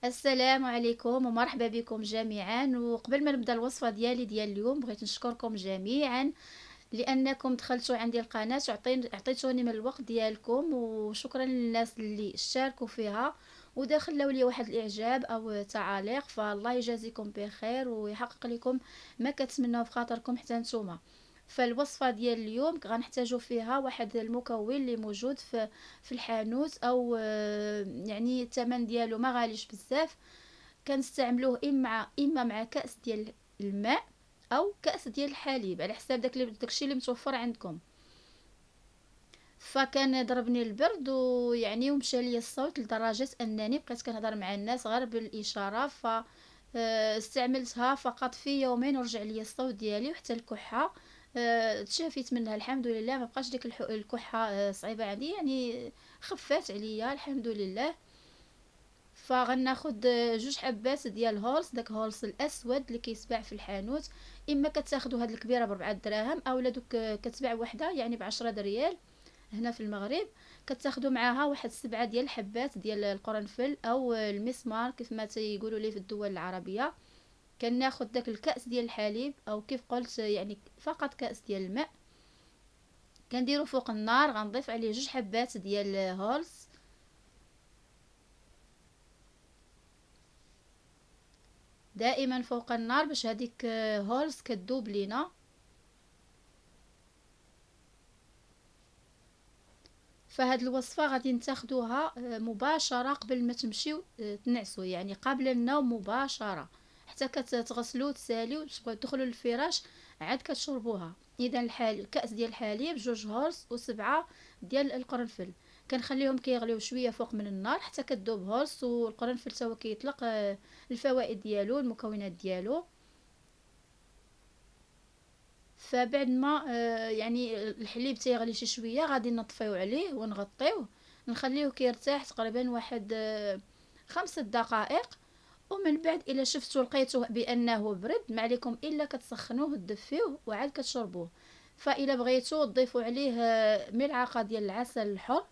السلام عليكم ومرحبا بكم جميعا. وقبل ما نبدا الوصفه ديال اليوم بغيت نشكركم جميعا لانكم دخلتوا عندي القناه عطيتوني من الوقت ديالكم، وشكرا للناس اللي اشتركوا فيها ودخلوا لي واحد الاعجاب او تعاليق، فالله يجازيكم بخير ويحقق لكم ما كتمنوا في خاطركم حتى نتوما. فالوصفه ديال اليوم غنحتاجو فيها واحد المكون اللي موجود في الحانوت، او يعني الثمن ديالو ما غاليش بزاف. كنستعملوه اما مع كاس ديال الماء او كاس ديال الحليب على حساب داكشي اللي متوفر عندكم. فكان ضربني البرد ويعني ومشى لي الصوت لدرجه انني بقيت كنهضر مع الناس غير بالاشاره. استعملتها فقط في يومين ورجع لي الصوت ديالي وحتى الكحه تشافيت منها الحمد لله. ما بقاش ديك الكحه صعيبه عندي، يعني خفات عليا الحمد لله. فغناخد جوج حبات ديال هولز، داك هولز الاسود اللي كيتباع في الحانوت. اما كتاخدو هاد الكبيره بربعة دراهم، اولا دوك كتباع وحده يعني بعشرة دريال هنا في المغرب. كتاخدو معاها واحد 7 ديال الحبات ديال القرنفل او المسمار كيف ما تيقولوا ليه في الدول العربيه. كناخد داك الكاس ديال الحليب او كيف قلت يعني فقط كاس ديال الماء. كنديرو فوق النار، غنضيف عليه جوج حبات ديال هولز دائما فوق النار باش هذيك هولز كتذوب لينا. فهاد الوصفه غادي نتاخدوها مباشره قبل ما تمشيو تنعسوا، يعني قبل النوم مباشره، حتى كتغسلوا تساليو تبغيو تدخلوا للفراش عاد كتشربوها. اذا الكاس ديال الحليب، جوج هورس وسبعة ديال القرنفل. كنخليهم كيغليو شويه فوق من النار حتى كتذوب هورس والقرنفل تا هو كيطلق الفوائد ديالو المكونات ديالو. فبعد ما يعني الحليب تيغلي شي شويه غادي نطفيو عليه ونغطيوه، نخليه كيرتاح تقريبا واحد 5 دقائق. ومن بعد الا شفتوا لقيتوه بانه برد ما عليكم الا كتسخنوه تدفيوه وعاد كتشربوه. فإلا بغيتو تضيفوا عليه ملعقه ديال العسل الحر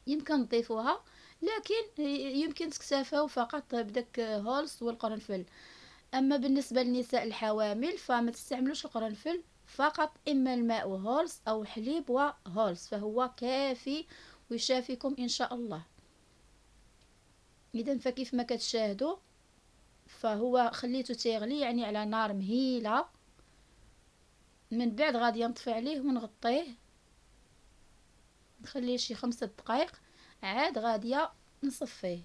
يمكن تضيفوها، لكن يمكن تكتفوا فقط بداك هولز والقرنفل. اما بالنسبه للنساء الحوامل فما تستعملوش القرنفل، فقط اما الماء وهولز او حليب وهولز فهو كافي ويشافيكم ان شاء الله. اذا فكيف ما كتشاهدوا فهو خليته تيغلي يعني على نار مهيله. من بعد غادي نطفي عليه ونغطيه، نخليه شي 5 دقائق عاد غاديه نصفيه.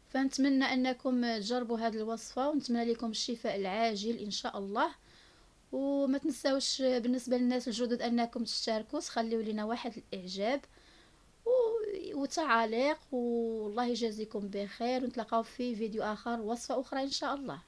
فنتمنى انكم تجربوا هذه الوصفه ونتمنى لكم الشفاء العاجل ان شاء الله. وما تنساوش بالنسبه للناس الجدد انكم تشتركوا تخليوا لنا واحد الاعجاب وتعاليق، والله يجازيكم بخير، ونتلاقاو في فيديو اخر وصفه اخرى ان شاء الله.